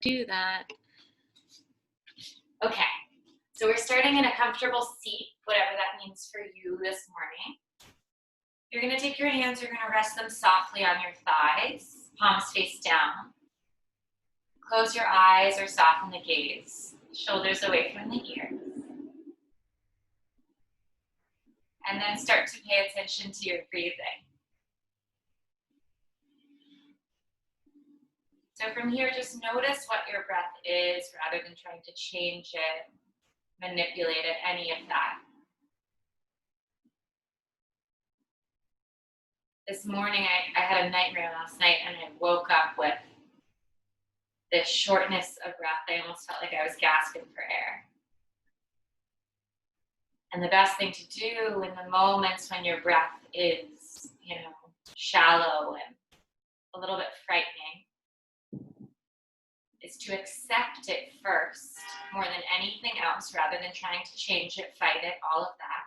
do that. Okay, so we're starting in a comfortable seat, whatever that means for you this morning. You're going to take your hands, you're going to rest them softly on your thighs, palms face down. Close your eyes or soften the gaze, shoulders away from the ears. And then start to pay attention to your breathing. So from here, just notice what your breath is rather than trying to change it, manipulate it, any of that. This morning, I had a nightmare last night and I woke up with this shortness of breath. I almost felt like I was gasping for air. And the best thing to do in the moments when your breath is, shallow and a little bit frightening is to accept it first more than anything else rather than trying to change it, fight it, all of that.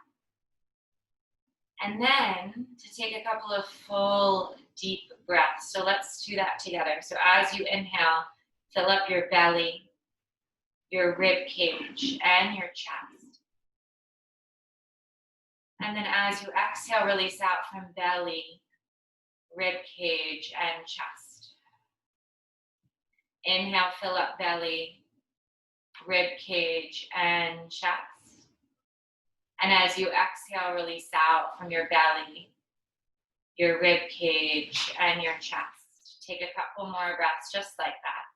And then to take a couple of full, deep breaths. So let's do that together. So as you inhale, fill up your belly, your rib cage, and your chest. And then as you exhale, release out from belly, rib cage, and chest. Inhale, fill up belly, rib cage, and chest. And as you exhale, release out from your belly, your rib cage, and your chest. Take a couple more breaths just like that.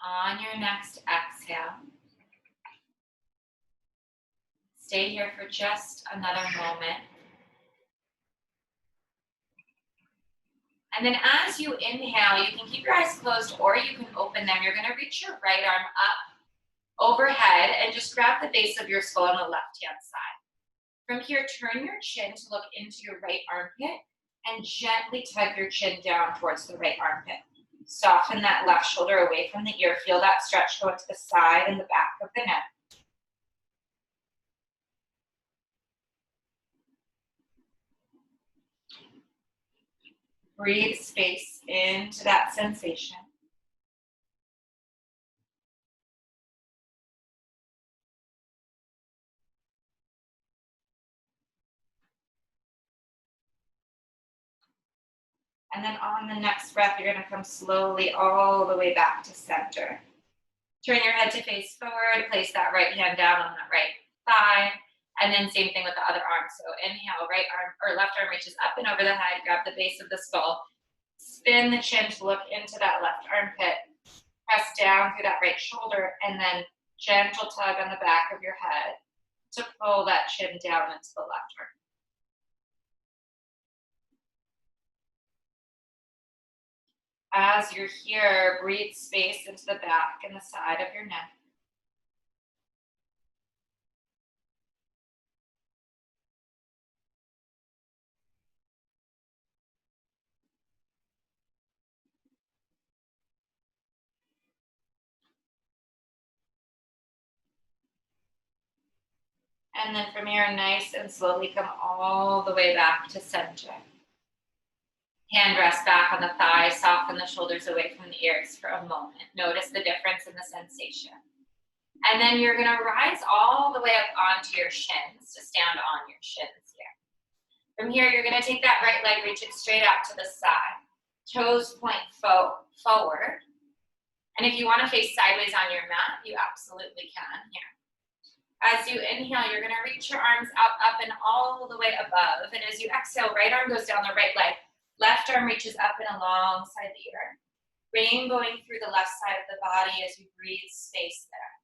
On your next exhale, stay here for just another moment. And then as you inhale, you can keep your eyes closed or you can open them. You're going to reach your right arm up overhead and just grab the base of your skull on the left-hand side. From here, turn your chin to look into your right armpit and gently tug your chin down towards the right armpit. Soften that left shoulder away from the ear. Feel that stretch go to the side and the back of the neck. Breathe space into that sensation. And then on the next breath, you're going to come slowly all the way back to center. Turn your head to face forward, place that right hand down on that right thigh, and then same thing with the other arm. So inhale, right arm or left arm reaches up and over the head, grab the base of the skull, spin the chin to look into that left armpit, press down through that right shoulder, and then gentle tug on the back of your head to pull that chin down into the left arm. As you're here, breathe space into the back and the side of your neck. And then from here, nice and slowly come all the way back to center. Hand rest back on the thighs, soften the shoulders away from the ears for a moment. Notice the difference in the sensation. And then you're going to rise all the way up onto your shins to stand on your shins here. From here, you're going to take that right leg, reach it straight out to the side. Toes point forward. And if you want to face sideways on your mat, you absolutely can here. As you inhale, you're going to reach your arms up, and all the way above. And as you exhale, right arm goes down the right leg. Left arm reaches up and alongside the ear. Rainbowing through the left side of the body as you breathe space there.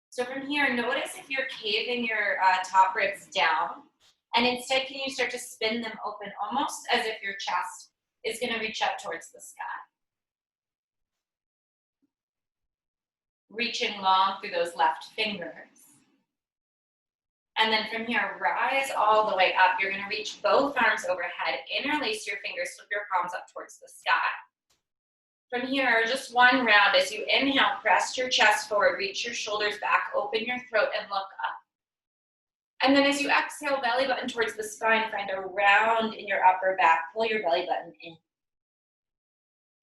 So from here, notice if you're caving your top ribs down. And instead, can you start to spin them open, almost as if your chest is going to reach up towards the sky. Reaching long through those left fingers. And then from here, rise all the way up. You're gonna reach both arms overhead, interlace your fingers, flip your palms up towards the sky. From here, just one round. As you inhale, press your chest forward, reach your shoulders back, open your throat, and look up. And then as you exhale, belly button towards the spine, find a round in your upper back. Pull your belly button in.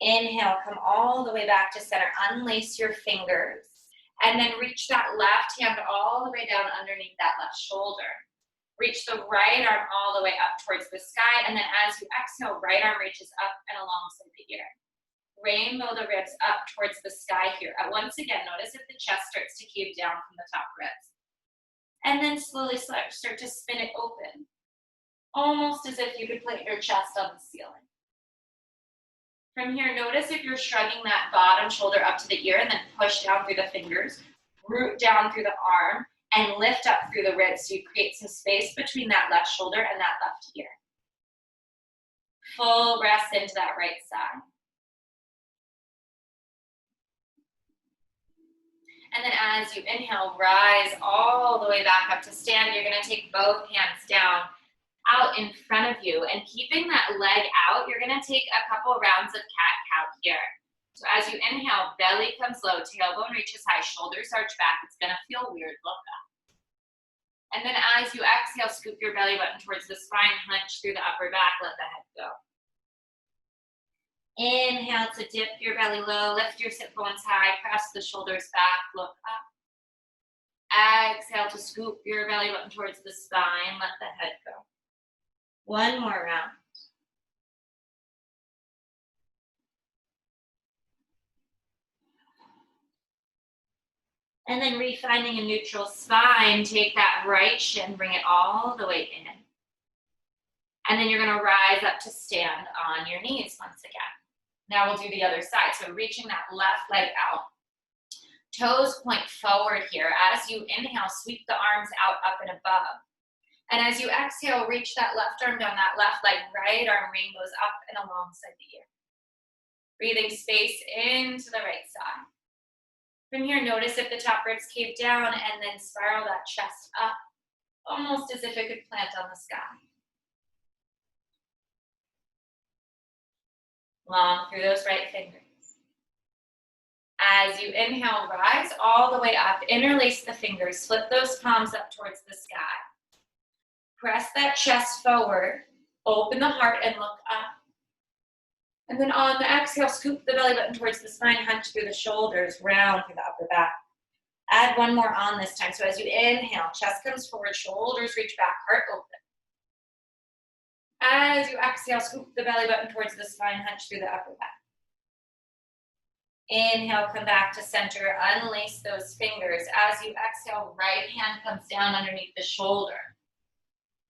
Inhale, come all the way back to center. Unlace your fingers. And then reach that left hand all the way down underneath that left shoulder. Reach the right arm all the way up towards the sky. And then as you exhale, right arm reaches up and alongside the ear. Rainbow the ribs up towards the sky here. Once again, notice if the chest starts to cave down from the top ribs. And then slowly start to spin it open. Almost as if you could put your chest on the ceiling. From here, notice if you're shrugging that bottom shoulder up to the ear and then push down through the fingers, root down through the arm, and lift up through the ribs so you create some space between that left shoulder and that left ear. Full breath into that right side. And then as you inhale, rise all the way back up to stand. You're gonna take both hands down out in front of you, and keeping that leg out, you're gonna take a couple rounds of cat-cow here. So as you inhale, belly comes low, tailbone reaches high, shoulders arch back. It's gonna feel weird, look up. And then as you exhale, scoop your belly button towards the spine, hunch through the upper back, let the head go. Inhale to dip your belly low, lift your sit bones high, press the shoulders back, look up. Exhale to scoop your belly button towards the spine, let the head go. One more round. And then refinding a neutral spine, take that right shin, bring it all the way in. And then you're gonna rise up to stand on your knees once again. Now we'll do the other side. So reaching that left leg out. Toes point forward here. As you inhale, sweep the arms out, up and above. And as you exhale, reach that left arm down that left leg, right arm rainbows up and alongside the ear. Breathing space into the right side. From here, notice if the top ribs cave down and then spiral that chest up, almost as if it could plant on the sky. Long through those right fingers. As you inhale, rise all the way up, interlace the fingers, flip those palms up towards the sky. Press that chest forward, open the heart and look up. And then on the exhale, scoop the belly button towards the spine, hunch through the shoulders, round through the upper back. Add one more on this time. So as you inhale, chest comes forward, shoulders reach back, heart open. As you exhale, scoop the belly button towards the spine, hunch through the upper back. Inhale, come back to center, unlace those fingers. As you exhale, right hand comes down underneath the shoulder.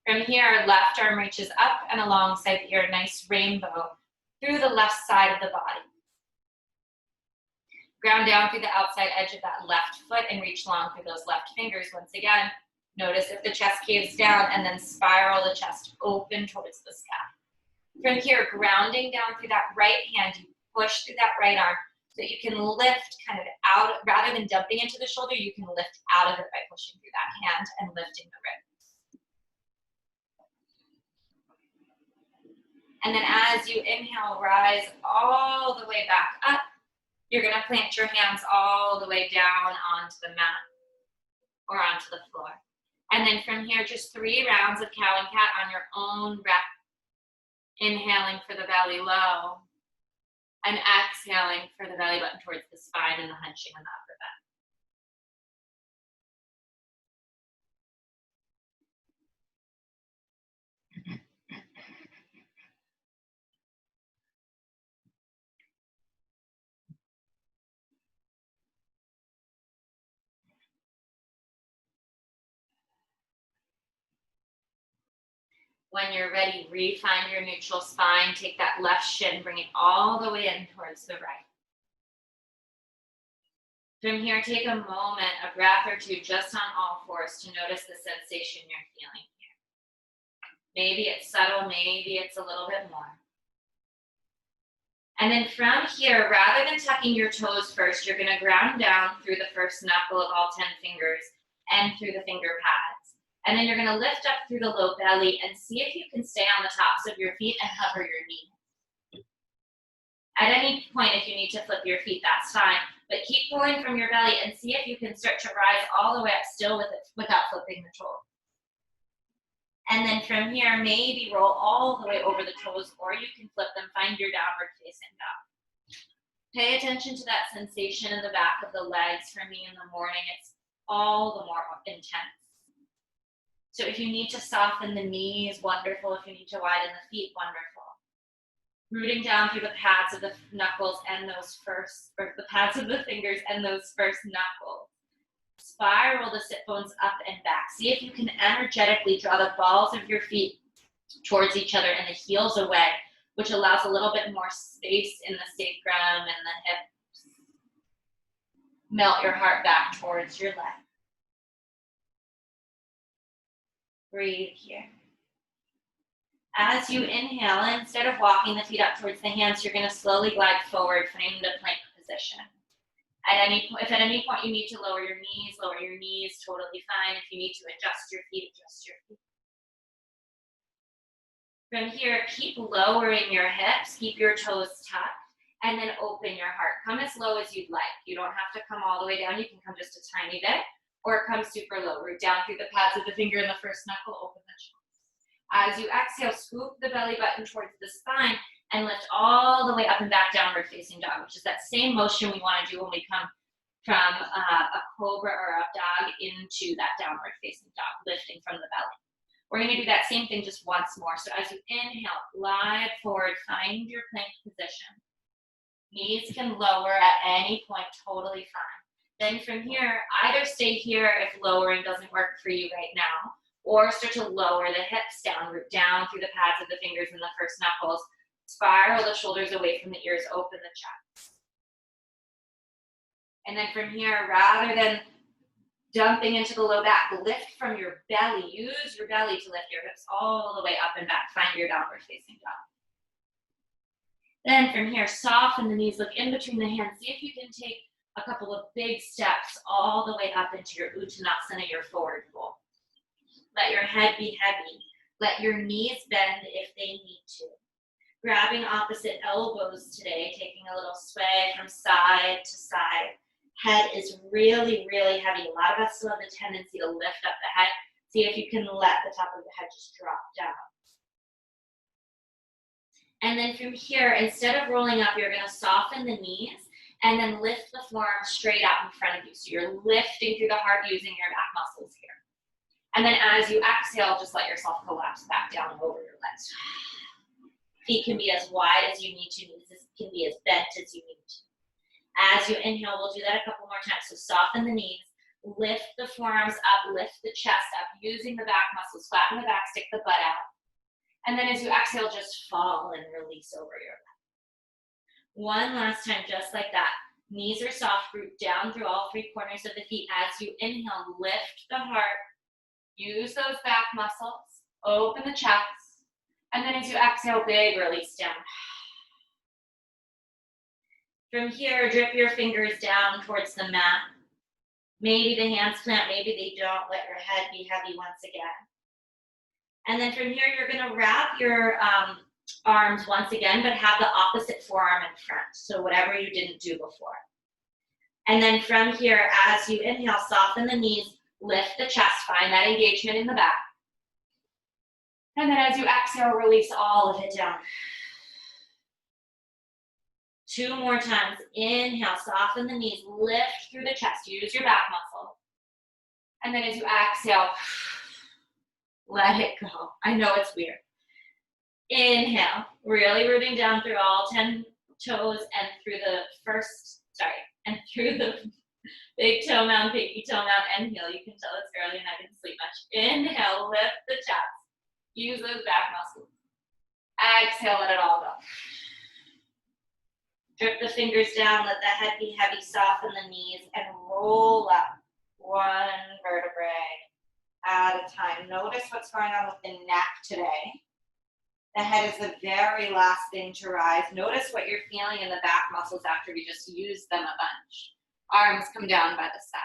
From here, left arm reaches up and alongside the ear, nice rainbow through the left side of the body. Ground down through the outside edge of that left foot and reach long through those left fingers. Once again, notice if the chest caves down and then spiral the chest open towards the sky. From here, grounding down through that right hand, you push through that right arm so you can lift kind of out, rather than dumping into the shoulder, you can lift out of it by pushing through that hand and lifting the ribs. And then as you inhale, rise all the way back up. You're gonna plant your hands all the way down onto the mat or onto the floor. And then from here, just 3 rounds of cow and cat on your own breath. Inhaling for the belly low and exhaling for the belly button towards the spine and the hunching on the upper back. When you're ready, refine your neutral spine. Take that left shin, bring it all the way in towards the right. From here, take a moment, a breath or two, just on all fours to notice the sensation you're feeling here. Maybe it's subtle, maybe it's a little bit more. And then from here, rather than tucking your toes first, you're gonna ground down through the first knuckle of all 10 fingers and through the finger pads. And then you're gonna lift up through the low belly and see if you can stay on the tops of your feet and hover your knees. At any point, if you need to flip your feet, that's fine. But keep pulling from your belly and see if you can start to rise all the way up still with it without flipping the toes. And then from here, maybe roll all the way over the toes, or you can flip them, find your downward facing dog. Pay attention to that sensation in the back of the legs. For me in the morning, it's all the more intense. So if you need to soften the knees, wonderful. If you need to widen the feet, wonderful. Rooting down through the pads of the knuckles and those first, or the pads of the fingers and those first knuckles. Spiral the sit bones up and back. See if you can energetically draw the balls of your feet towards each other and the heels away, which allows a little bit more space in the sacrum and the hips. Melt your heart back towards your leg. Breathe here. As you inhale, instead of walking the feet up towards the hands, you're going to slowly glide forward, finding the plank position. If at any point you need to lower your knees, totally fine. If you need to adjust your feet, adjust your feet. From here, keep lowering your hips, keep your toes tucked, and then open your heart. Come as low as you'd like. You don't have to come all the way down. You can come just a tiny bit, or come super low. Root down through the pads of the finger and the first knuckle, open the chest. As you exhale, scoop the belly button towards the spine and lift all the way up and back, downward facing dog, which is that same motion we want to do when we come from a cobra or a dog into that downward facing dog, lifting from the belly. We're going to do that same thing just once more. So as you inhale, glide forward, find your plank position. Knees can lower at any point, totally fine. Then from here, either stay here if lowering doesn't work for you right now, or start to lower the hips down, root down through the pads of the fingers and the first knuckles. Spiral the shoulders away from the ears, open the chest. And then from here, rather than dumping into the low back, lift from your belly. Use your belly to lift your hips all the way up and back. Find your downward facing dog. Then from here, soften the knees, look in between the hands. See if you can take a couple of big steps all the way up into your Uttanasana, your forward fold. Let your head be heavy. Let your knees bend if they need to. Grabbing opposite elbows today, taking a little sway from side to side. Head is really, really heavy. A lot of us still have the tendency to lift up the head. See if you can let the top of the head just drop down. And then from here, instead of rolling up, you're going to soften the knees and then lift the forearms straight out in front of you. So you're lifting through the heart using your back muscles here. And then as you exhale, just let yourself collapse back down over your legs. Feet can be as wide as you need to. Knees can be as bent as you need to. As you inhale, we'll do that a couple more times. So soften the knees, lift the forearms up, lift the chest up, using the back muscles, flatten the back, stick the butt out. And then as you exhale, just fall and release over your leg. One last time, just like that. Knees are soft, root down through all three corners of the feet. As you inhale, lift the heart, use those back muscles, open the chest. And then as you exhale, big release down. From here, drip your fingers down towards the mat. Maybe the hands plant, maybe they don't. Let your head be heavy once again. And then from here, you're going to wrap your arms once again, but have the opposite forearm in front. So whatever you didn't do before. And then from here, as you inhale, soften the knees, lift the chest, find that engagement in the back. And then as you exhale, release all of it down. Two more times. Inhale, soften the knees, lift through the chest, use your back muscle. And then as you exhale, let it go. I know it's weird. Inhale, really rooting down through all 10 toes and through the through the big toe mound, pinky toe mound, and heel. You can tell it's early and I didn't sleep much. Inhale, lift the chest. Use those back muscles. Exhale, let it all go. Drip the fingers down, let the head be heavy, soften the knees, and roll up one vertebrae at a time. Notice what's going on with the neck today. The head is the very last thing to rise. Notice what you're feeling in the back muscles after we just used them a bunch. Arms come down by the side.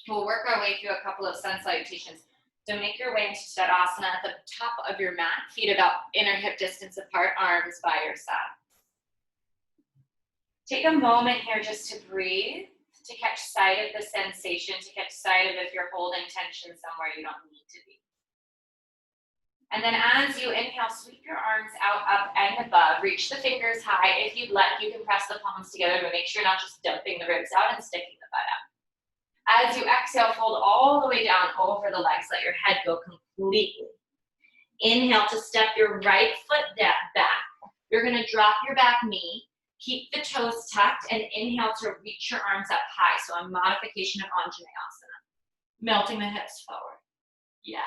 We'll work our way through a couple of sun salutations. So make your way into Tadasana at the top of your mat, feet about inner hip distance apart, arms by your side. Take a moment here just to breathe, to catch sight of the sensation, to catch sight of if you're holding tension somewhere you don't need to be. And then as you inhale, sweep your arms out, up and above. Reach the fingers high. If you'd like, you can press the palms together to make sure you're not just dumping the ribs out and sticking the butt out. As you exhale, fold all the way down over the legs. Let your head go completely. Inhale to step your right foot back. You're going to drop your back knee. Keep the toes tucked and inhale to reach your arms up high. So a modification of Anjaneyasana. Melting the hips forward. Yeah.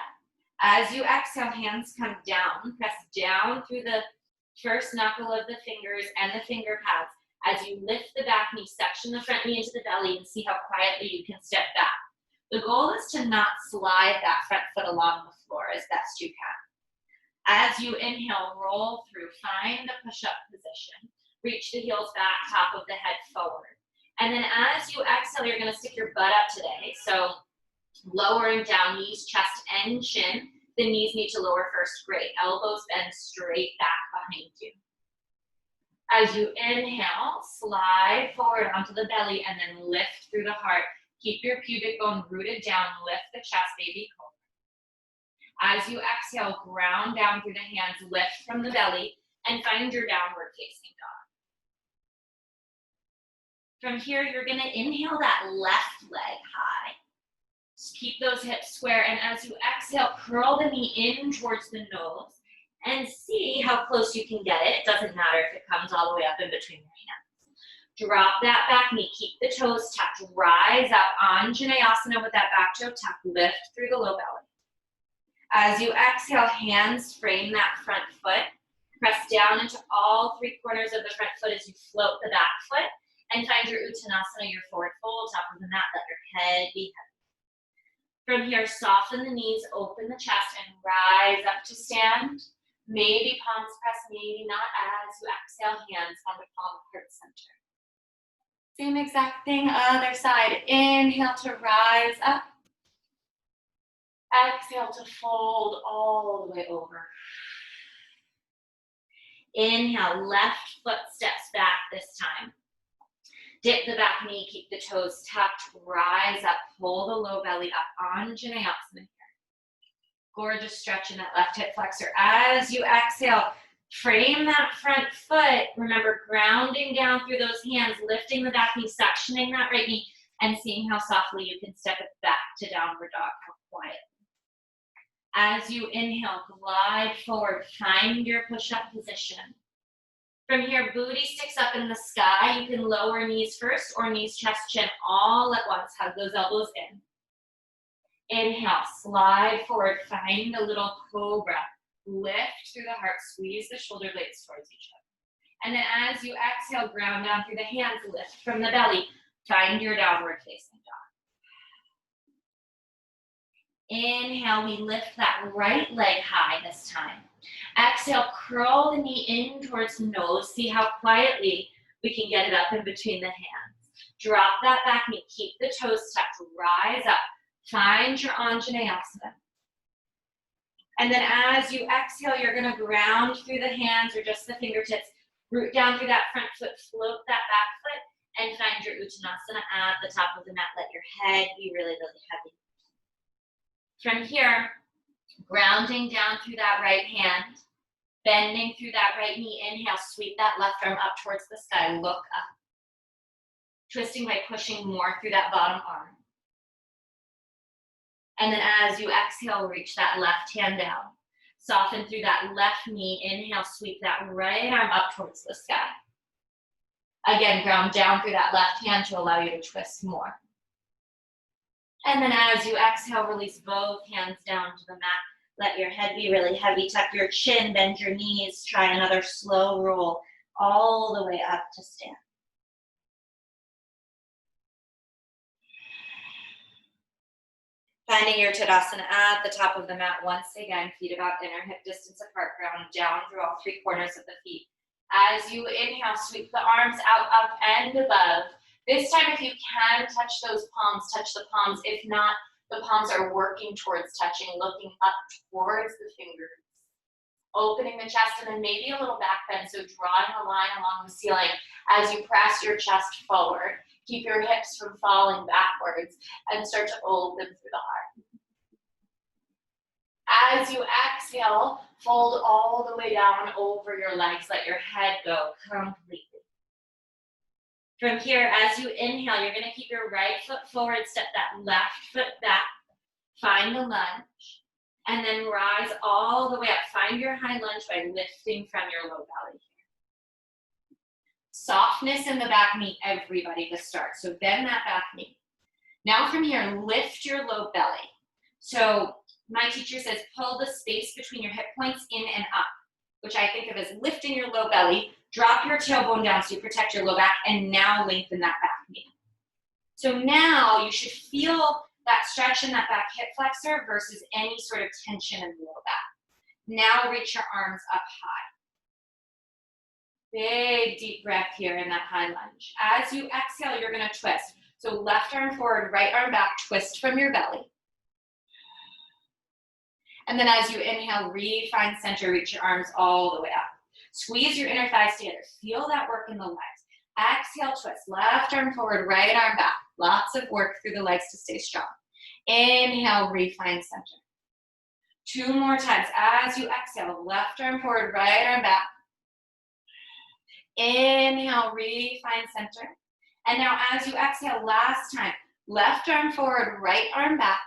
As you exhale, hands come down. Press down through the first knuckle of the fingers and the finger pads. As you lift the back knee, section the front knee into the belly and see how quietly you can step back. The goal is to not slide that front foot along the floor as best you can. As you inhale, roll through, find the push-up position. Reach the heels back, top of the head forward. And then as you exhale, you're gonna stick your butt up today. So lowering down, knees, chest, and chin. The knees need to lower first, great. Elbows bend straight back behind you. As you inhale, slide forward onto the belly and then lift through the heart. Keep your pubic bone rooted down, lift the chest, baby cobra. As you exhale, ground down through the hands, lift from the belly, and find your downward facing dog. From here, you're gonna inhale that left leg high. Just keep those hips square, and as you exhale, curl the knee in towards the nose and see how close you can get it. It doesn't matter if it comes all the way up in between your hands. Drop that back knee, keep the toes tucked, rise up, Anjaneyasana with that back toe tucked, lift through the low belly. As you exhale, hands frame that front foot, press down into all three corners of the front foot as you float the back foot, and find your Uttanasana, your forward fold, top of the mat, let your head be heavy. From here, soften the knees, open the chest, and rise up to stand. Maybe palms press, maybe not. As you exhale, hands on the palm, heart center. Same exact thing, other side. Inhale to rise up. Exhale to fold all the way over. Inhale, left foot steps back this time. Dip the back knee, keep the toes tucked, rise up, pull the low belly up, Anjaneyasana here. Gorgeous stretch in that left hip flexor. As you exhale, frame that front foot. Remember, grounding down through those hands, lifting the back knee, sectioning that right knee, and seeing how softly you can step it back to downward dog, how quiet. As you inhale, glide forward, find your push-up position. From here, booty sticks up in the sky. You can lower knees first or knees, chest, chin all at once. Hug those elbows in. Inhale, slide forward, find a little cobra. Lift through the heart, squeeze the shoulder blades towards each other. And then as you exhale, ground down through the hands, lift from the belly. Find your downward facing dog. Inhale, we lift that right leg high this time. Exhale, curl the knee in towards the nose. See how quietly we can get it up in between the hands. Drop that back knee, keep the toes tucked, rise up. Find your Anjaneyasana. And then as you exhale, you're gonna ground through the hands or just the fingertips, root down through that front foot, float that back foot, and find your Uttanasana at the top of the mat. Let your head be really, really heavy. From here, grounding down through that right hand, bending through that right knee, inhale, sweep that left arm up towards the sky, look up. Twisting by pushing more through that bottom arm. And then as you exhale, reach that left hand down. Soften through that left knee, inhale, sweep that right arm up towards the sky. Again, ground down through that left hand to allow you to twist more. And then as you exhale, release both hands down to the mat. Let your head be really heavy. Tuck your chin, bend your knees. Try another slow roll all the way up to stand. Finding your Tadasana at the top of the mat. Once again, feet about inner hip distance apart. Ground down through all three corners of the feet. As you inhale, sweep the arms out, up and above. This time, if you can touch those palms, touch the palms. If not, the palms are working towards touching, looking up towards the fingers. Opening the chest and then maybe a little back bend, so drawing a line along the ceiling as you press your chest forward. Keep your hips from falling backwards and start to open through the heart. As you exhale, fold all the way down over your legs. Let your head go completely. From here, as you inhale, you're going to keep your right foot forward, step that left foot back, find the lunge, and then rise all the way up. Find your high lunge by lifting from your low belly. Softness in the back knee, everybody, to start. So bend that back knee. Now from here, lift your low belly. So my teacher says pull the space between your hip points in and up, which I think of as lifting your low belly. Drop your tailbone down so you protect your low back, and now lengthen that back knee. So now you should feel that stretch in that back hip flexor versus any sort of tension in the low back. Now reach your arms up high. Big deep breath here in that high lunge. As you exhale, you're going to twist. So left arm forward, right arm back, twist from your belly. And then as you inhale, find center, reach your arms all the way up. Squeeze your inner thighs together. Feel that work in the legs. Exhale, twist. Left arm forward, right arm back. Lots of work through the legs to stay strong. Inhale, find center. 2 more times. As you exhale, left arm forward, right arm back. Inhale, find center. And now as you exhale, last time, left arm forward, right arm back.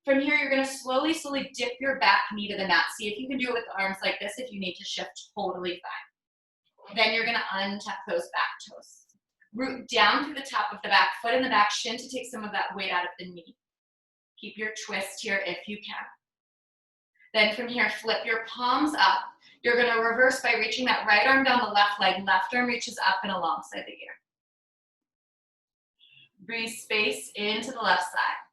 From here, you're going to slowly dip your back knee to the mat. See if you can do it with the arms like this. If you need to shift, totally fine. Then you're going to untuck those back toes. Root down through the top of the back, foot in the back, shin to take some of that weight out of the knee. Keep your twist here if you can. Then from here, flip your palms up. You're going to reverse by reaching that right arm down the left leg. Left arm reaches up and alongside the ear. Breathe space into the left side.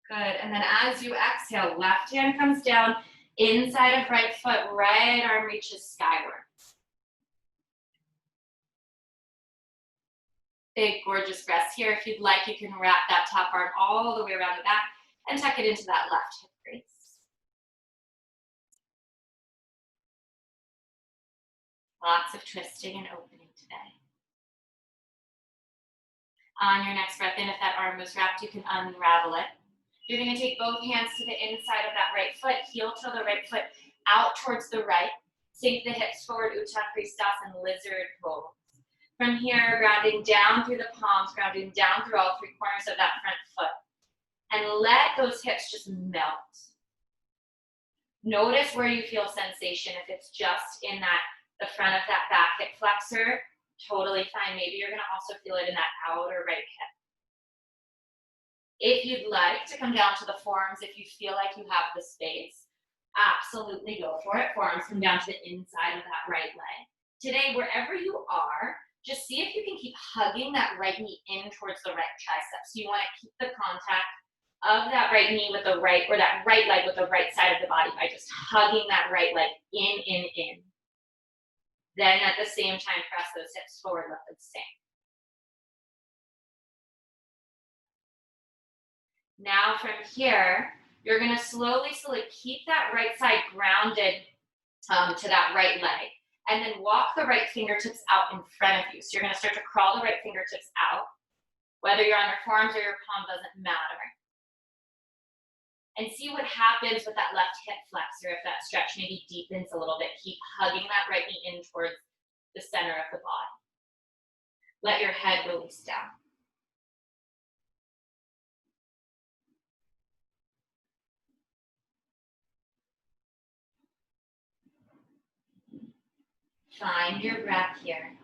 Good, and then as you exhale, left hand comes down, inside of right foot, right arm reaches skyward. Big, gorgeous breaths here. If you'd like, you can wrap that top arm all the way around the back and tuck it into that left hip crease. Lots of twisting and opening today. On your next breath in, if that arm was wrapped, you can unravel it. You're going to take both hands to the inside of that right foot, heel toe the right foot out towards the right. Sink the hips forward, Utthana Kristhasana, lizard pose. From here, grounding down through the palms, grounding down through all 3 corners of that front foot. And let those hips just melt. Notice where you feel sensation. If it's just in the front of that back hip flexor, totally fine. Maybe you're going to also feel it in that outer right hip. If you'd like to come down to the forearms, if you feel like you have the space, absolutely go for it. Forearms come down to the inside of that right leg. Today, wherever you are, just see if you can keep hugging that right knee in towards the right tricep. So you want to keep the contact of that right knee with the right, or that right leg with the right side of the body by just hugging that right leg in. Then at the same time, press those hips forward, let them sink. Now from here, you're going to slowly keep that right side grounded to that right leg. And then walk the right fingertips out in front of you. So you're going to start to crawl the right fingertips out. Whether you're on your forearms or your palm doesn't matter. And see what happens with that left hip flexor. If that stretch maybe deepens a little bit, keep hugging that right knee in towards the center of the body. Let your head release down. Find your breath here.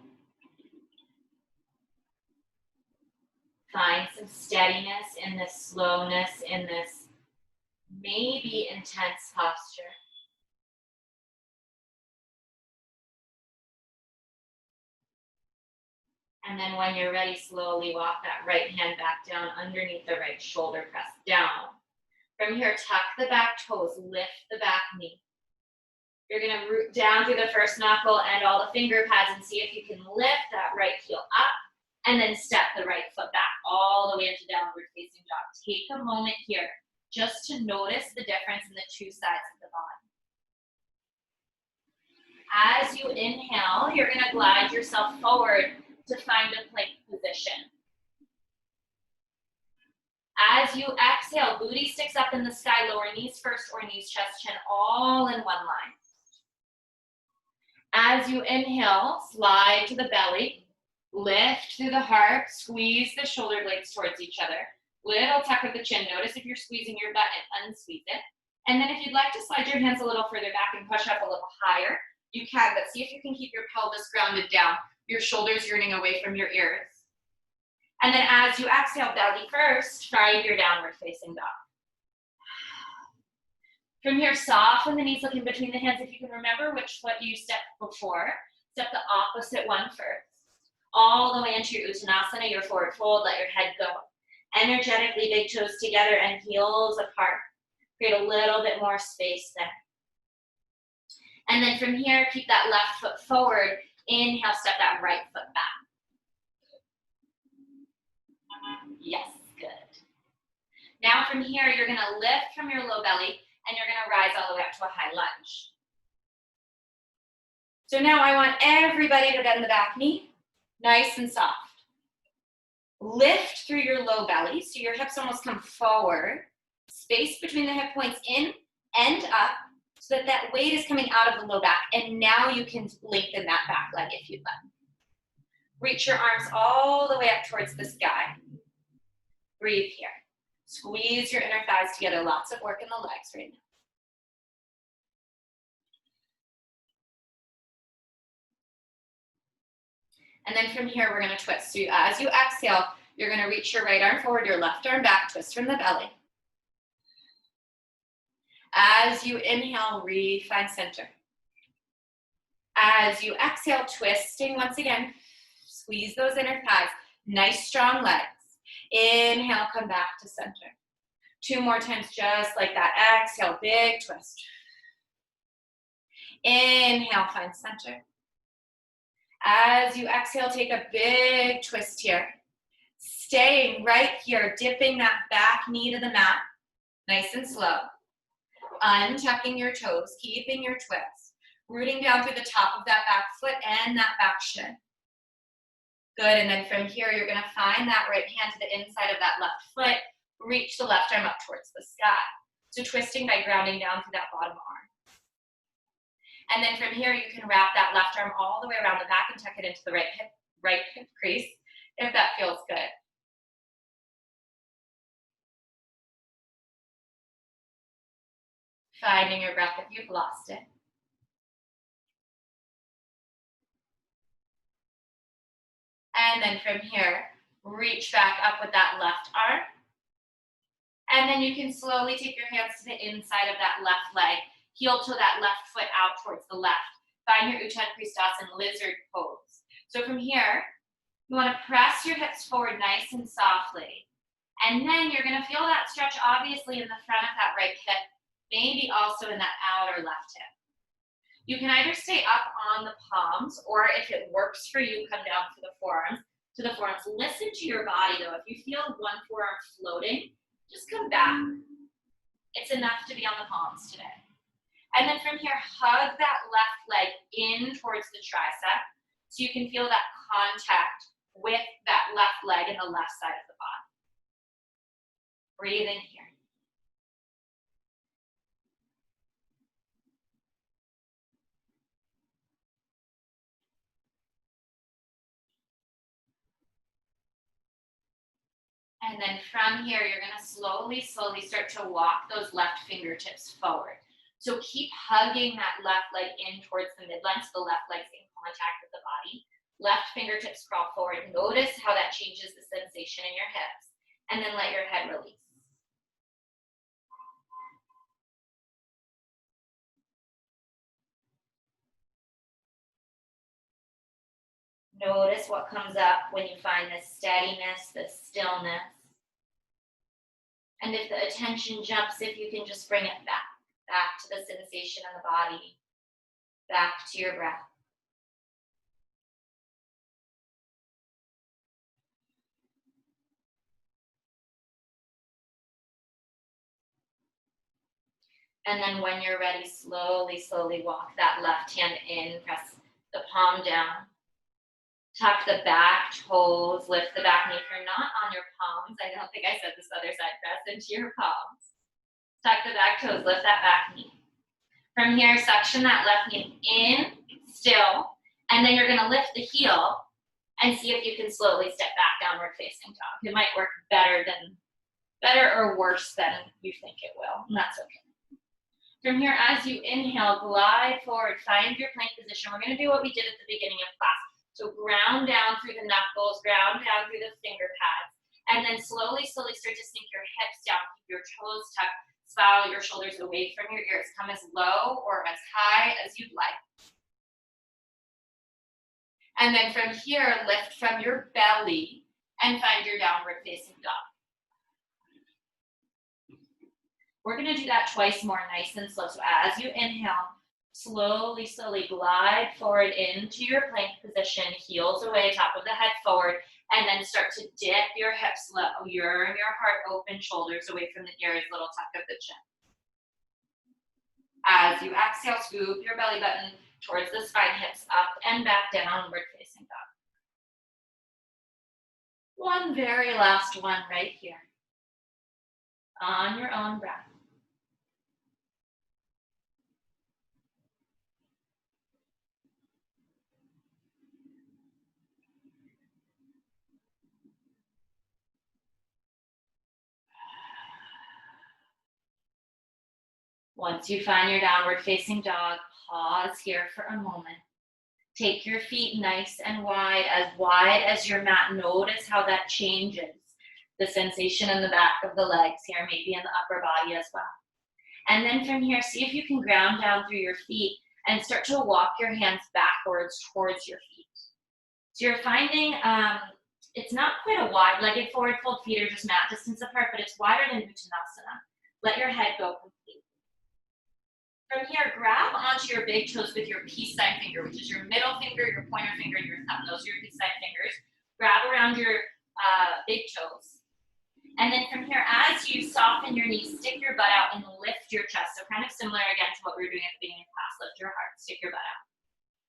Find some steadiness in this slowness, in this maybe intense posture. And then when you're ready, slowly walk that right hand back down underneath the right shoulder, press down. From here, tuck the back toes, lift the back knee. You're going to root down through the first knuckle and all the finger pads and see if you can lift that right heel up And then step the right foot back all the way into downward facing dog. Take a moment here just to notice the difference in the two sides of the body. As you inhale, you're going to glide yourself forward to find a plank position. As you exhale, booty sticks up in the sky, lower knees first or knees, chest, chin, all in one line. As you inhale, slide to the belly, lift through the heart, squeeze the shoulder blades towards each other. Little tuck of the chin. Notice if you're squeezing your butt and unsqueeze it. And then if you'd like to slide your hands a little further back and push up a little higher, you can, but see if you can keep your pelvis grounded down, your shoulders yearning away from your ears. And then as you exhale, belly first, find your downward facing dog. From here, soften the knees, look in between the hands. If you can remember which foot you stepped before, step the opposite one first. All the way into your Uttanasana, your forward fold, let your head go. Energetically, big toes together and heels apart. Create a little bit more space there. And then from here, keep that left foot forward. Inhale, step that right foot back. Yes, good. Now from here, you're gonna lift from your low belly and you're gonna rise all the way up to a high lunge. So now I want everybody to bend the back knee, nice and soft. Lift through your low belly, so your hips almost come forward. Space between the hip points in and up, so that that weight is coming out of the low back, and now you can lengthen that back leg if you'd like. Reach your arms all the way up towards the sky. Breathe here. Squeeze your inner thighs together. Lots of work in the legs right now. And then from here, we're going to twist. So as you exhale, you're going to reach your right arm forward, your left arm back, twist from the belly. As you inhale, find center. As you exhale, twisting once again, squeeze those inner thighs. Nice, strong legs. Inhale, come back to center. 2 more times, just like that. Exhale, big twist. Inhale, find center. As you exhale, take a big twist here. Staying right here, dipping that back knee to the mat, nice and slow. Untucking your toes, keeping your twist. Rooting down through the top of that back foot and that back shin. Good, and then from here, you're gonna find that right hand to the inside of that left foot, reach the left arm up towards the sky. So twisting by grounding down through that bottom arm. And then from here, you can wrap that left arm all the way around the back and tuck it into the right hip crease, if that feels good. Finding your breath if you've lost it. And then from here, reach back up with that left arm. And then you can slowly take your hands to the inside of that left leg. Heel toe that left foot out towards the left. Find your Uttan Krishnasana lizard pose. So from here, you want to press your hips forward nice and softly. And then you're going to feel that stretch obviously in the front of that right hip, maybe also in that outer left hip. You can either stay up on the palms, or if it works for you, come down to the forearms. Listen to your body though. If you feel one forearm floating, just come back. It's enough to be on the palms today. And then from here, hug that left leg in towards the tricep so you can feel that contact with that left leg and the left side of the body. Breathe in here. And then from here, you're going to slowly start to walk those left fingertips forward. So keep hugging that left leg in towards the midline so the left leg's in contact with the body. Left fingertips crawl forward. Notice how that changes the sensation in your hips. And then let your head release. Notice what comes up when you find this steadiness, this stillness. And if the attention jumps, if you can just bring it back to the sensation in the body, back to your breath. And then when you're ready, slowly, slowly walk that left hand in, press the palm down. Tuck the back toes, lift the back knee. If you're not on your palms, I don't think I said this other side, press into your palms. Tuck the back toes, lift that back knee. From here, suction that left knee in, still, and then you're gonna lift the heel and see if you can slowly step back, downward facing dog. It might work better or worse than you think it will, and that's okay. From here, as you inhale, glide forward, find your plank position. We're gonna do what we did at the beginning of class. So ground down through the knuckles, ground down through the finger pads, and then slowly, slowly start to sink your hips down, keep your toes tucked, spiral your shoulders away from your ears. Come as low or as high as you'd like. And then from here, lift from your belly and find your downward facing dog. We're gonna do that twice more, nice and slow. So as you inhale, slowly, slowly glide forward into your plank position, heels away, top of the head forward, and then start to dip your hips low, yearn your heart open, shoulders away from the ears, little tuck of the chin. As you exhale, scoop your belly button towards the spine, hips up and back, downward facing dog. One very last one right here. On your own breath. Once you find your downward facing dog, pause here for a moment. Take your feet nice and wide as your mat. Notice how that changes the sensation in the back of the legs here, maybe in the upper body as well. And then from here, see if you can ground down through your feet and start to walk your hands backwards towards your feet. So you're finding it's not quite a wide-legged forward fold. Feet are just mat distance apart, but it's wider than Uttanasana. Let your head go completely. From here, grab onto your big toes with your peace sign finger, which is your middle finger, your pointer finger, and your thumb. Those are your peace sign fingers. Grab around your big toes. And then from here, as you soften your knees, stick your butt out and lift your chest. So kind of similar again to what we were doing at the beginning of class. Lift your heart, stick your butt out.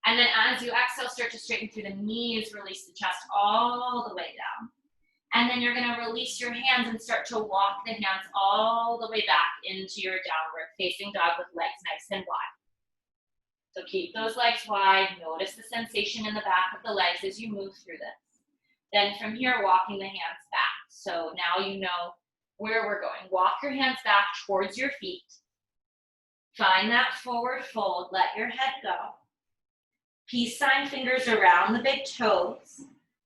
And then as you exhale, start to straighten through the knees, release the chest all the way down. And then you're gonna release your hands and start to walk the hands all the way back into your downward facing dog with legs nice and wide. So keep those legs wide. Notice the sensation in the back of the legs as you move through this. Then from here, walking the hands back. So now you know where we're going. Walk your hands back towards your feet. Find that forward fold. Let your head go. Peace sign fingers around the big toes.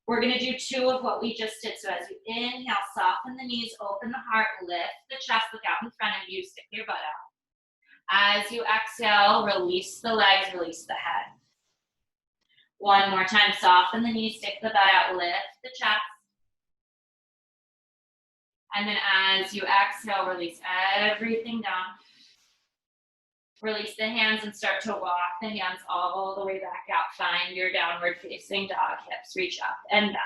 We're gonna do two of what we just did. So as you inhale, soften the knees, open the heart, lift the chest, look out in front of you, stick your butt out. As you exhale, release the legs, release the head. One more time, soften the knees, stick the butt out, lift the chest. And then as you exhale, release everything down. Release the hands and start to walk the hands all the way back out. Find your downward facing dog, hips reach up and back.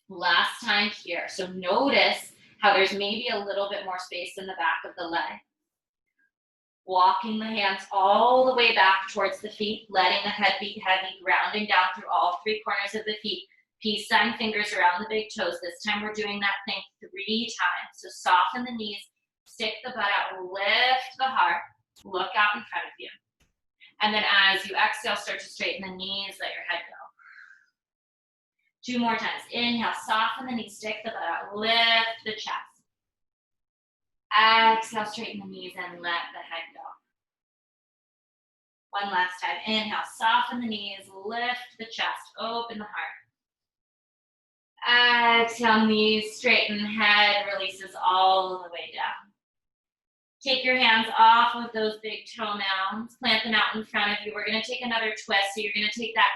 Last time here. So notice how there's maybe a little bit more space in the back of the leg. Walking the hands all the way back towards the feet, letting the head be heavy, grounding down through all three corners of the feet. Peace sign fingers around the big toes. This time we're doing that thing 3 times. So soften the knees, stick the butt out, lift the heart, look out in front of you. And then as you exhale, start to straighten the knees, let your head go. 2 more times. Inhale, soften the knees, stick the butt out, lift the chest. Exhale, straighten the knees and let the head go. One last time. Inhale, soften the knees, lift the chest, open the heart. Exhale, knees straighten, head releases all the way down. Take your hands off of those big toe mounds, plant them out in front of you. We're gonna take another twist. So you're gonna take that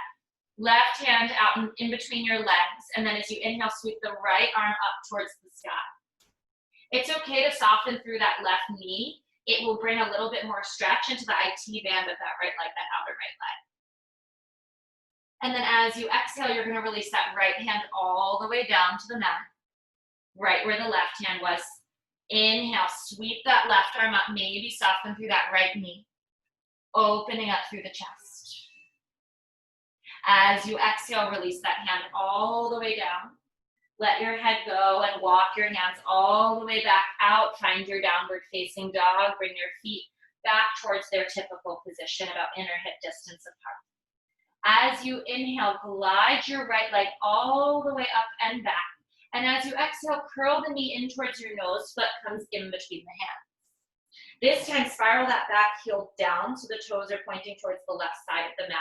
left hand out in between your legs, and then as you inhale, sweep the right arm up towards the sky. It's okay to soften through that left knee. It will bring a little bit more stretch into the IT band of that right leg, that outer right leg. And then as you exhale, you're gonna release that right hand all the way down to the mat, right where the left hand was. Inhale, sweep that left arm up, maybe soften through that right knee, opening up through the chest. As you exhale, release that hand all the way down. Let your head go and walk your hands all the way back out. Find your downward facing dog. Bring your feet back towards their typical position, about inner hip distance apart. As you inhale, glide your right leg all the way up and back. And as you exhale, curl the knee in towards your nose, foot comes in between the hands. This time, spiral that back heel down so the toes are pointing towards the left side of the mat.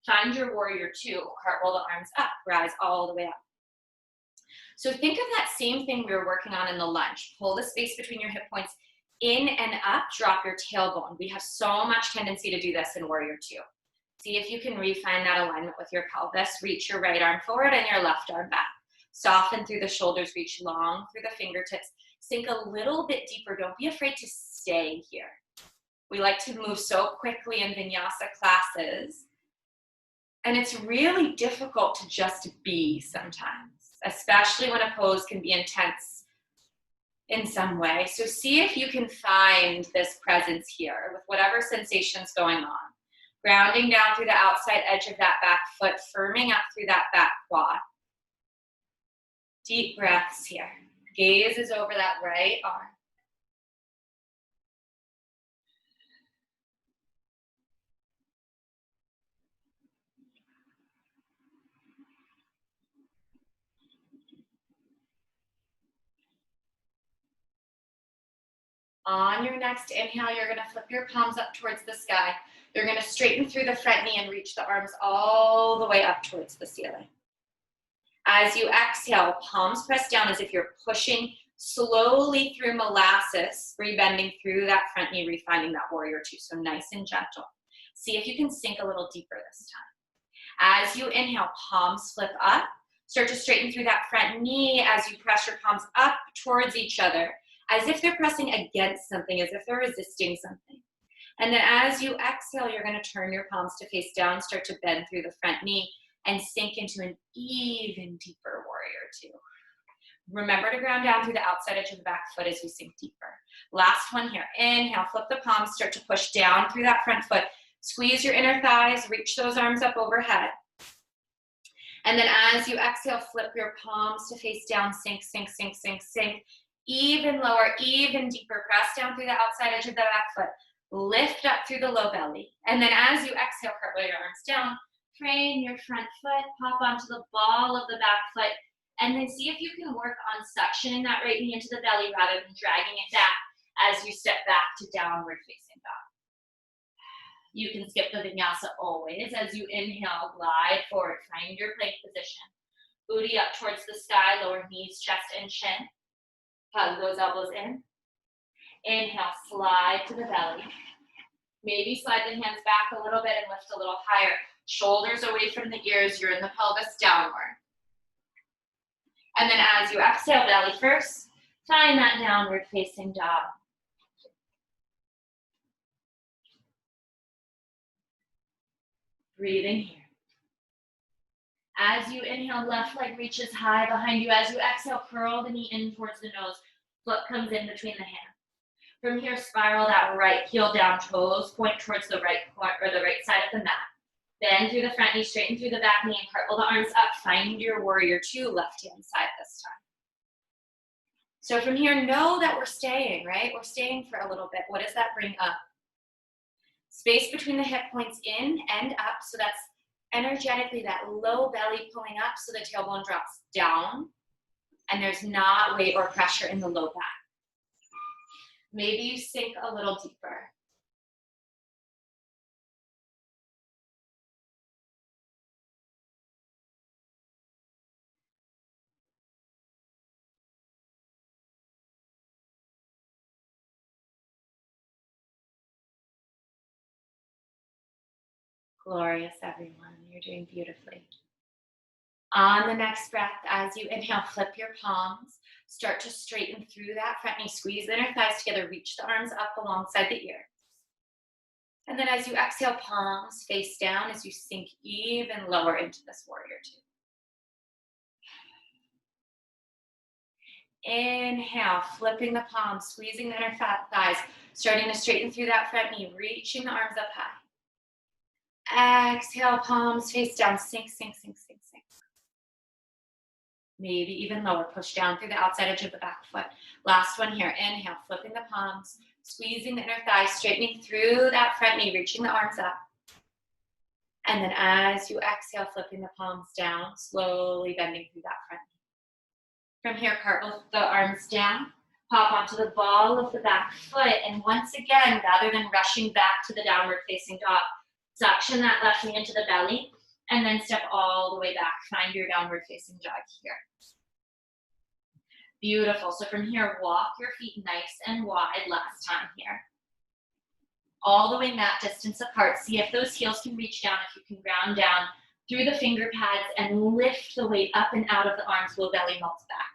Find your warrior two, cartwheel the arms up, rise all the way up. So think of that same thing we were working on in the lunge. Pull the space between your hip points in and up, drop your tailbone. We have so much tendency to do this in warrior two. See if you can refine that alignment with your pelvis. Reach your right arm forward and your left arm back. Soften through the shoulders, reach long through the fingertips. Sink a little bit deeper. Don't be afraid to stay here. We like to move so quickly in Vinyasa classes. And it's really difficult to just be sometimes, especially when a pose can be intense in some way. So see if you can find this presence here with whatever sensation's going on. Grounding down through the outside edge of that back foot, firming up through that back quad. Deep breaths here. Gaze is over that right arm. On your next inhale, you're going to flip your palms up towards the sky. You're going to straighten through the front knee and reach the arms all the way up towards the ceiling. As you exhale, palms press down as if you're pushing slowly through molasses, rebending through that front knee, refining that warrior two. So nice and gentle. See if you can sink a little deeper this time. As you inhale, palms flip up. Start to straighten through that front knee as you press your palms up towards each other, as if they're pressing against something, as if they're resisting something. And then as you exhale, you're going to turn your palms to face down, start to bend through the front knee, and sink into an even deeper warrior two. Remember to ground down through the outside edge of the back foot as you sink deeper. Last one here. Inhale, flip the palms, start to push down through that front foot. Squeeze your inner thighs, reach those arms up overhead. And then as you exhale, flip your palms to face down, sink, sink, sink, sink, sink. Even lower, even deeper. Press down through the outside edge of the back foot. Lift up through the low belly. And then as you exhale, cartwheel your arms down. Frame your front foot, pop onto the ball of the back foot, and then see if you can work on suctioning that right knee into the belly rather than dragging it back as you step back to downward facing dog. You can skip the Vinyasa always. As you inhale, glide forward, find your plank position. Booty up towards the sky, lower knees, chest, and chin. Hug those elbows in. Inhale, slide to the belly. Maybe slide the hands back a little bit and lift a little higher. Shoulders away from the ears, you're in the pelvis downward. And then as you exhale, belly first, find that downward facing dog. Breathing here. As you inhale, left leg reaches high behind you. As you exhale, curl the knee in towards the nose. Foot comes in between the hands. From here, spiral that right heel down, toes point towards the right corner or the right side of the mat. Bend through the front knee, straighten through the back knee, and cartwheel the arms up. Find your warrior two, left-hand side this time. So from here, know that we're staying, right? We're staying for a little bit. What does that bring up? Space between the hip points in and up. So that's energetically that low belly pulling up so the tailbone drops down. And there's not weight or pressure in the low back. Maybe you sink a little deeper. Glorious, everyone. You're doing beautifully. On the next breath, as you inhale, flip your palms. Start to straighten through that front knee. Squeeze the inner thighs together. Reach the arms up alongside the ears. And then as you exhale, palms face down as you sink even lower into this warrior two. Inhale, flipping the palms, squeezing the inner thighs, starting to straighten through that front knee, reaching the arms up high. Exhale, palms face down, sink, sink, sink, sink, sink. Maybe even lower, push down through the outside edge of the back foot. Last one here, inhale, flipping the palms, squeezing the inner thighs, straightening through that front knee, reaching the arms up. And then as you exhale, flipping the palms down, slowly bending through that front knee. From here, cartwheel the arms down, pop onto the ball of the back foot, and once again, rather than rushing back to the downward facing dog, suction that left knee into the belly, and then step all the way back. Find your downward facing dog here. Beautiful. So from here, walk your feet nice and wide. Last time here. All the way mat distance apart. See if those heels can reach down, if you can ground down through the finger pads and lift the weight up and out of the arms, low belly melts back.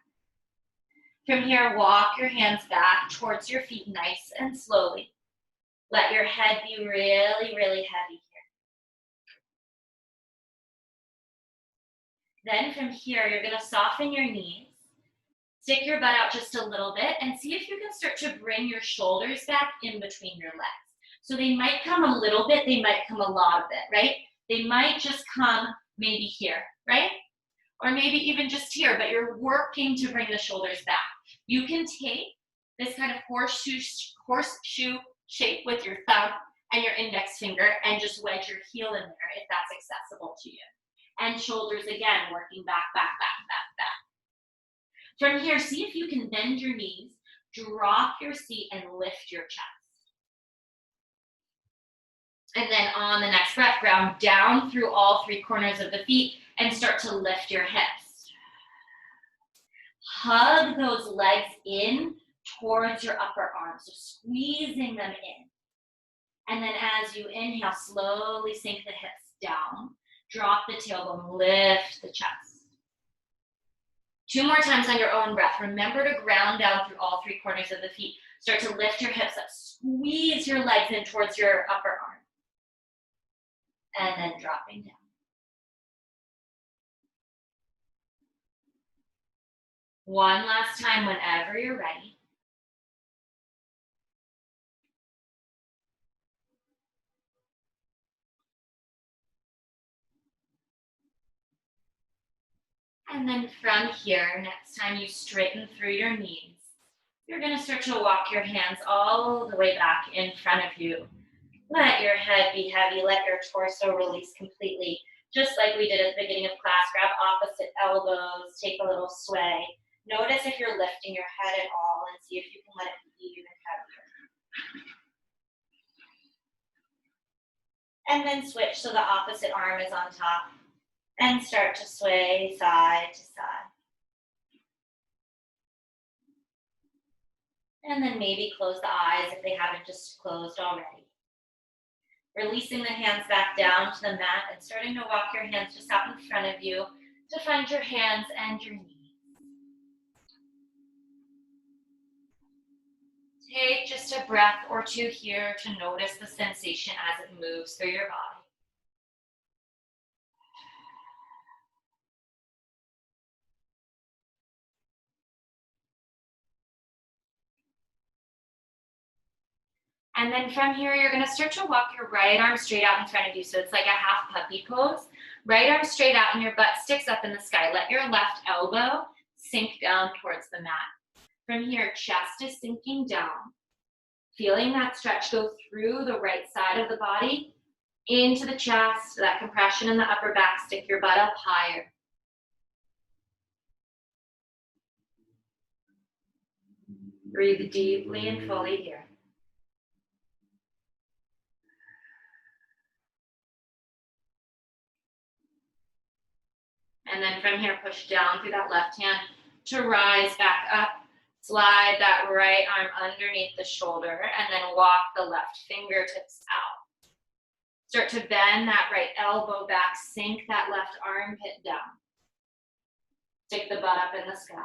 From here, walk your hands back towards your feet nice and slowly. Let your head be really, really heavy here. Then from here, you're going to soften your knees. Stick your butt out just a little bit and see if you can start to bring your shoulders back in between your legs. So they might come a little bit, they might come a lot of it, right? They might just come maybe here, right? Or maybe even just here, but you're working to bring the shoulders back. You can take this kind of horseshoe shape with your thumb and your index finger and just wedge your heel in there if that's accessible to you. And shoulders again, working back, back, back, back, back. From here, see if you can bend your knees, drop your seat, and lift your chest. And then on the next breath, ground down through all three corners of the feet and start to lift your hips. Hug those legs in towards your upper arms, so squeezing them in. And then as you inhale, slowly sink the hips down, drop the tailbone, lift the chest. 2 more times on your own breath. Remember to ground down through all three corners of the feet. Start to lift your hips up, squeeze your legs in towards your upper arm. And then dropping down. One last time whenever you're ready. And then from here, next time you straighten through your knees, you're going to start to walk your hands all the way back in front of you. Let your head be heavy, let your torso release completely. Just like we did at the beginning of class, grab opposite elbows, take a little sway. Notice if you're lifting your head at all and see if you can let it be even heavier. And then switch so the opposite arm is on top and start to sway side to side. And then maybe close the eyes if they haven't just closed already. Releasing the hands back down to the mat and starting to walk your hands just out in front of you to find your hands and your knees. Take just a breath or two here to notice the sensation as it moves through your body. And then from here, you're going to start to walk your right arm straight out in front of you. So it's like a half puppy pose. Right arm straight out and your butt sticks up in the sky. Let your left elbow sink down towards the mat. From here, chest is sinking down. Feeling that stretch go through the right side of the body, into the chest, that compression in the upper back. Stick your butt up higher. Breathe deeply and fully here. And then from here, push down through that left hand to rise back up. Slide that right arm underneath the shoulder and then walk the left fingertips out. Start to bend that right elbow back, sink that left armpit down. Stick the butt up in the sky.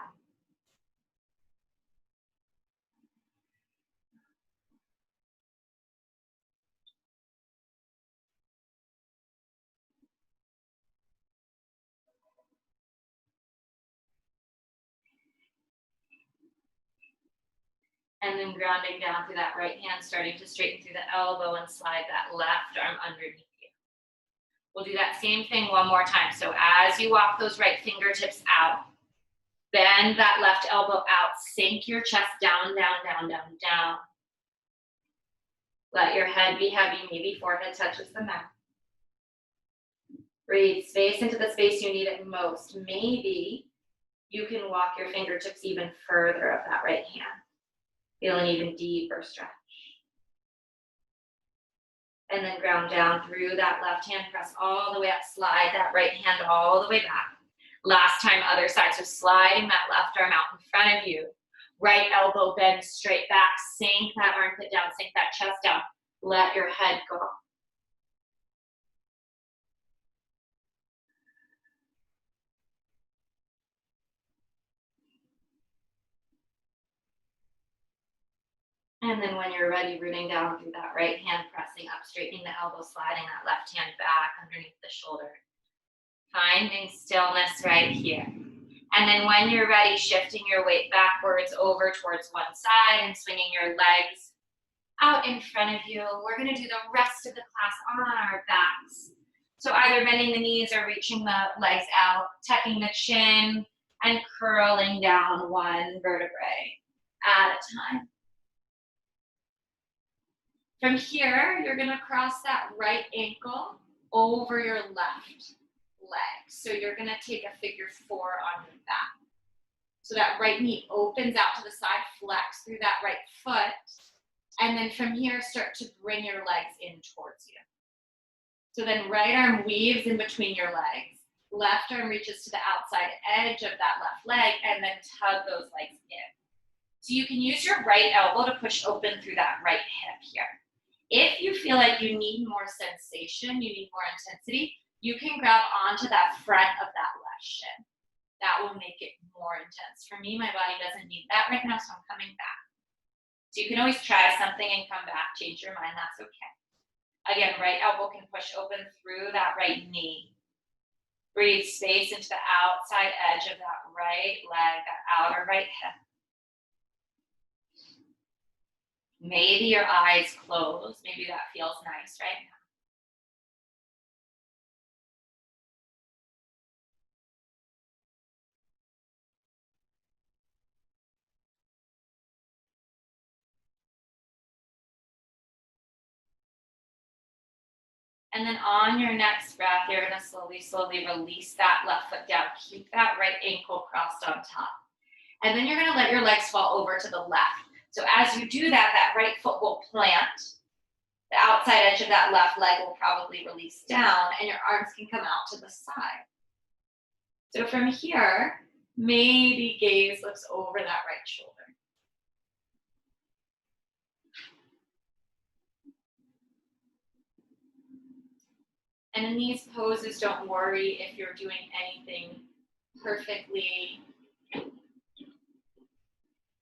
And then grounding down through that right hand, starting to straighten through the elbow and slide that left arm underneath you. We'll do that same thing one more time. So as you walk those right fingertips out, bend that left elbow out, sink your chest down, down, down, down, down. Let your head be heavy, maybe forehead touches the mat. Breathe space into the space you need it most. Maybe you can walk your fingertips even further up that right hand. Feel an even deeper stretch. And then ground down through that left hand, press all the way up, slide that right hand all the way back. Last time, other side, so sliding that left arm out in front of you. Right elbow bend straight back, sink that armpit down, sink that chest down. Let your head go. And then when you're ready, rooting down through that right hand, pressing up, straightening the elbow, sliding that left hand back underneath the shoulder. Finding stillness right here. And then when you're ready, shifting your weight backwards over towards one side and swinging your legs out in front of you. We're gonna do the rest of the class on our backs. So either bending the knees or reaching the legs out, tucking the chin and curling down one vertebrae at a time. From here, you're gonna cross that right ankle over your left leg. So you're gonna take a figure 4 on your back. So that right knee opens out to the side, flex through that right foot. And then from here, start to bring your legs in towards you. So then right arm weaves in between your legs. Left arm reaches to the outside edge of that left leg and then tug those legs in. So you can use your right elbow to push open through that right hip here. If you feel like you need more sensation, you need more intensity, you can grab onto that front of that left shin. That will make it more intense. For me, my body doesn't need that right now, so I'm coming back. So you can always try something and come back, change your mind, that's okay. Again, right elbow can push open through that right knee. Breathe space into the outside edge of that right leg, that outer right hip. Maybe your eyes close. Maybe that feels nice right now. And then on your next breath, you're gonna slowly, slowly release that left foot down. Keep that right ankle crossed on top. And then you're gonna let your legs fall over to the left. So as you do that, that right foot will plant. The outside edge of that left leg will probably release down and your arms can come out to the side. So from here, maybe gaze looks over that right shoulder. And in these poses, don't worry if you're doing anything perfectly.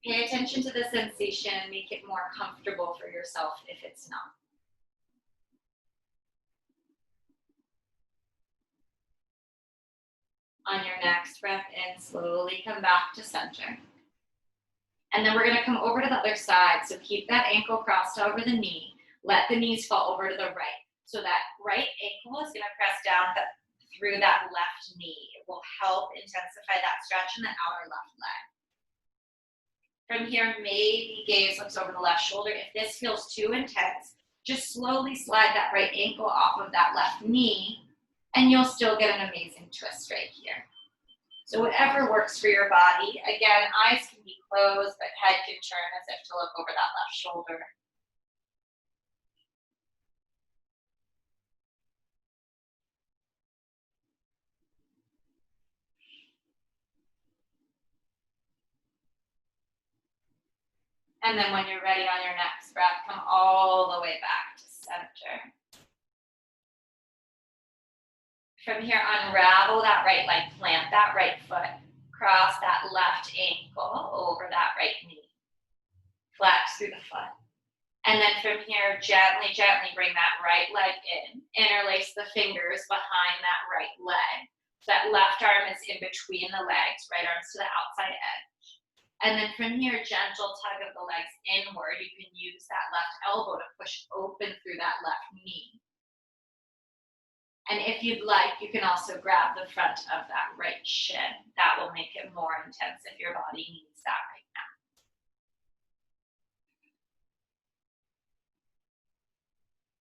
Pay attention to the sensation, make it more comfortable for yourself if it's not. On your next breath in, slowly come back to center. And then we're gonna come over to the other side. So keep that ankle crossed over the knee. Let the knees fall over to the right. So that right ankle is gonna press down through that left knee. It will help intensify that stretch in the outer left leg. From here, maybe gaze looks over the left shoulder. If this feels too intense, just slowly slide that right ankle off of that left knee and you'll still get an amazing twist right here. So whatever works for your body. Again, eyes can be closed, but head can turn as if to look over that left shoulder. And then when you're ready on your next breath, come all the way back to center. From here, unravel that right leg, plant that right foot, cross that left ankle over that right knee. Flex through the foot. And then from here, gently, gently bring that right leg in. Interlace the fingers behind that right leg. So that left arm is in between the legs, right arm's to the outside edge. And then from here, gentle tug of the legs inward. You can use that left elbow to push open through that left knee. And if you'd like, you can also grab the front of that right shin. That will make it more intense if your body needs that right now.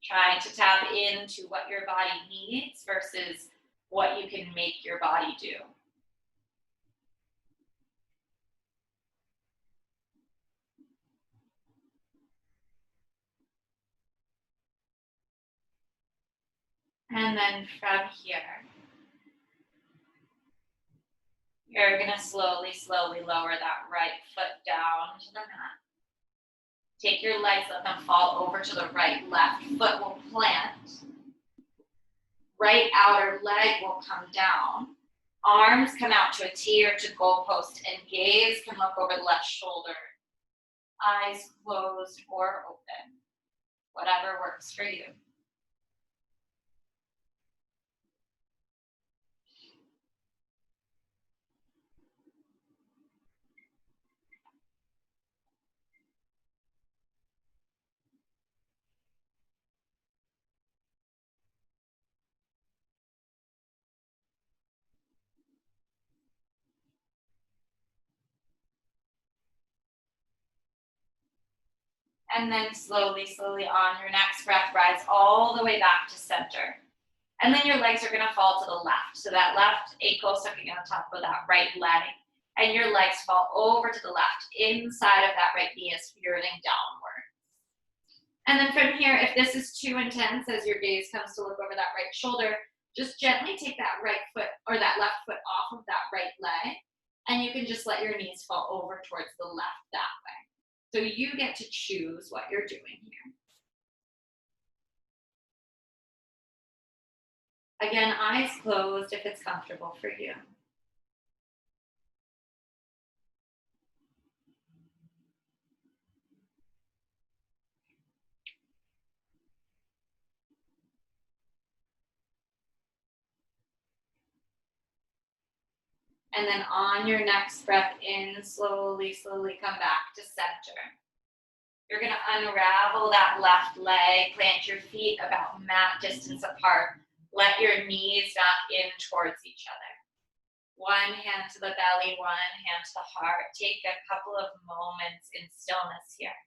Trying to tap into what your body needs versus what you can make your body do. And then from here, you're going to slowly, slowly lower that right foot down to the mat. Take your legs, let them fall over to the right. Left foot will plant. Right outer leg will come down. Arms come out to a T or to goalpost, and gaze can look over the left shoulder. Eyes closed or open, whatever works for you. And then slowly, slowly on your next breath, rise all the way back to center. And then your legs are going to fall to the left. So that left ankle sucking on top of that right leg. And your legs fall over to the left. Inside of that right knee is spiraling downward. And then from here, if this is too intense as your gaze comes to look over that right shoulder, just gently take that right foot or that left foot off of that right leg. And you can just let your knees fall over towards the left that way. So you get to choose what you're doing here. Again, eyes closed if it's comfortable for you. And then on your next breath in, slowly, slowly come back to center. You're going to unravel that left leg, plant your feet about mat distance apart. Let your knees knock in towards each other. One hand to the belly, one hand to the heart. Take a couple of moments in stillness here.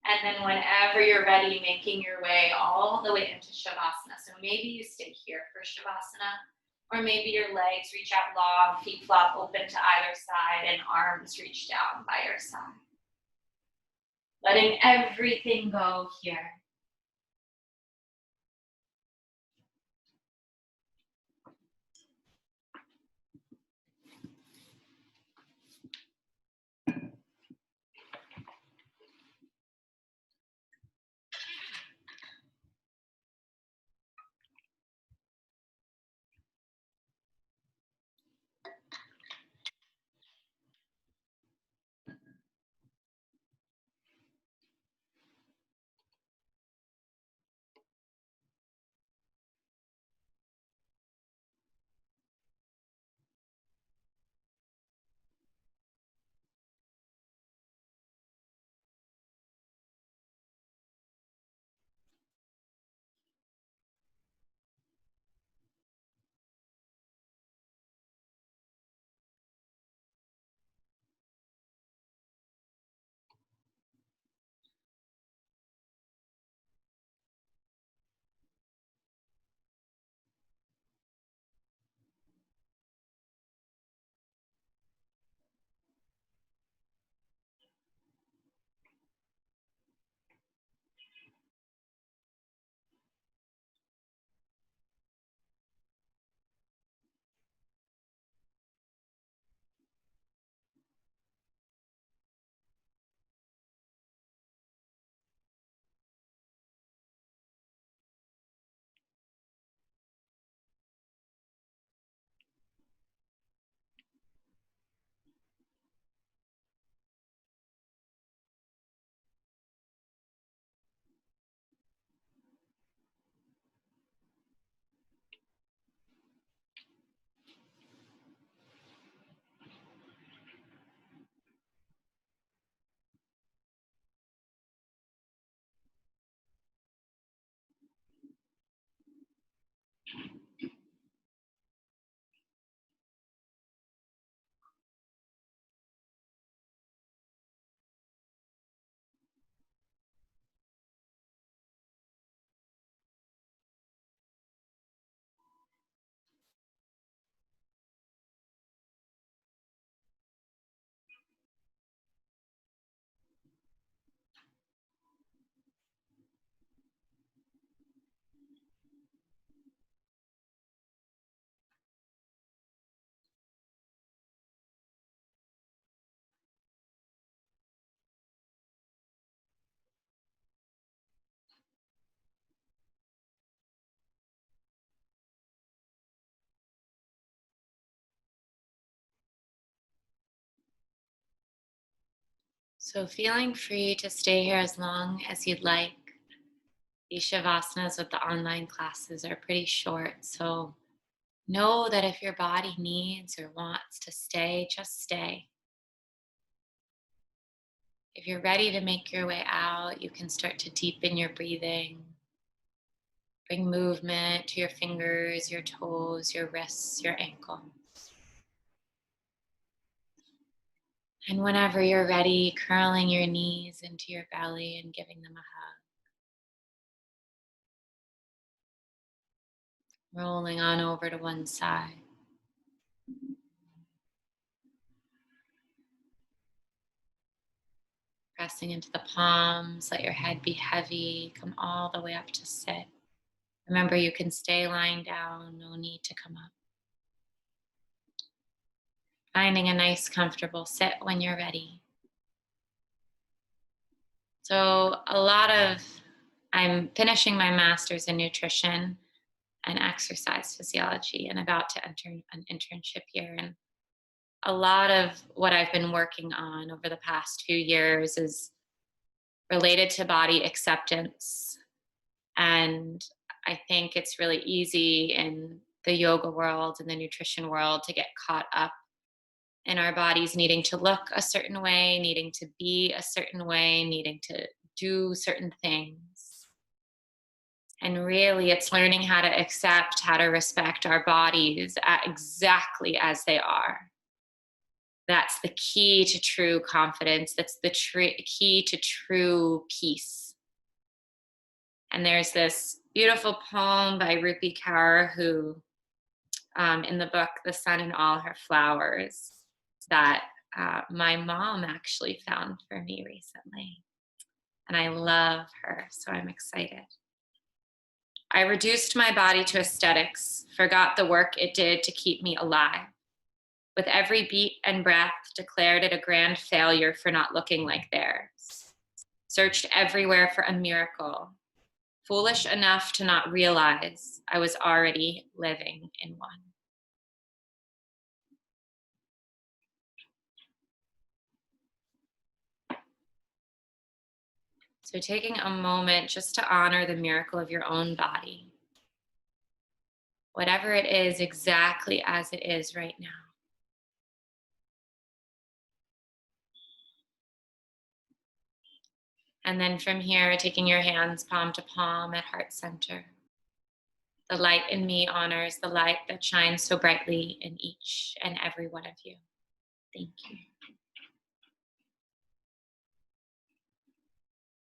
And then whenever you're ready, making your way all the way into Shavasana. So maybe you stay here for Shavasana, or maybe your legs reach out long, feet flop open to either side, and arms reach down by your side. Letting everything go here. So feeling free to stay here as long as you'd like. These Shavasanas with the online classes are pretty short, so know that if your body needs or wants to stay, just stay. If you're ready to make your way out, you can start to deepen your breathing. Bring movement to your fingers, your toes, your wrists, your ankles. And whenever you're ready, curling your knees into your belly and giving them a hug. Rolling on over to one side. Pressing into the palms, let your head be heavy, come all the way up to sit. Remember, you can stay lying down, no need to come up. Finding a nice, comfortable sit when you're ready. So, I'm finishing my master's in nutrition and exercise physiology and about to enter an internship here. And a lot of what I've been working on over the past few years is related to body acceptance. And I think it's really easy in the yoga world and the nutrition world to get caught up in our bodies needing to look a certain way, needing to be a certain way, needing to do certain things. And really, it's learning how to accept, how to respect our bodies exactly as they are. That's the key to true confidence. That's the key to true peace. And there's this beautiful poem by Rupi Kaur, who, in the book The Sun and All Her Flowers, that my mom actually found for me recently. And I love her, so I'm excited. I reduced my body to aesthetics, forgot the work it did to keep me alive. With every beat and breath, declared it a grand failure for not looking like theirs. Searched everywhere for a miracle, foolish enough to not realize I was already living in one. So taking a moment just to honor the miracle of your own body, whatever it is, exactly as it is right now. And then from here, taking your hands palm to palm at heart center. The light in me honors the light that shines so brightly in each and every one of you. Thank you.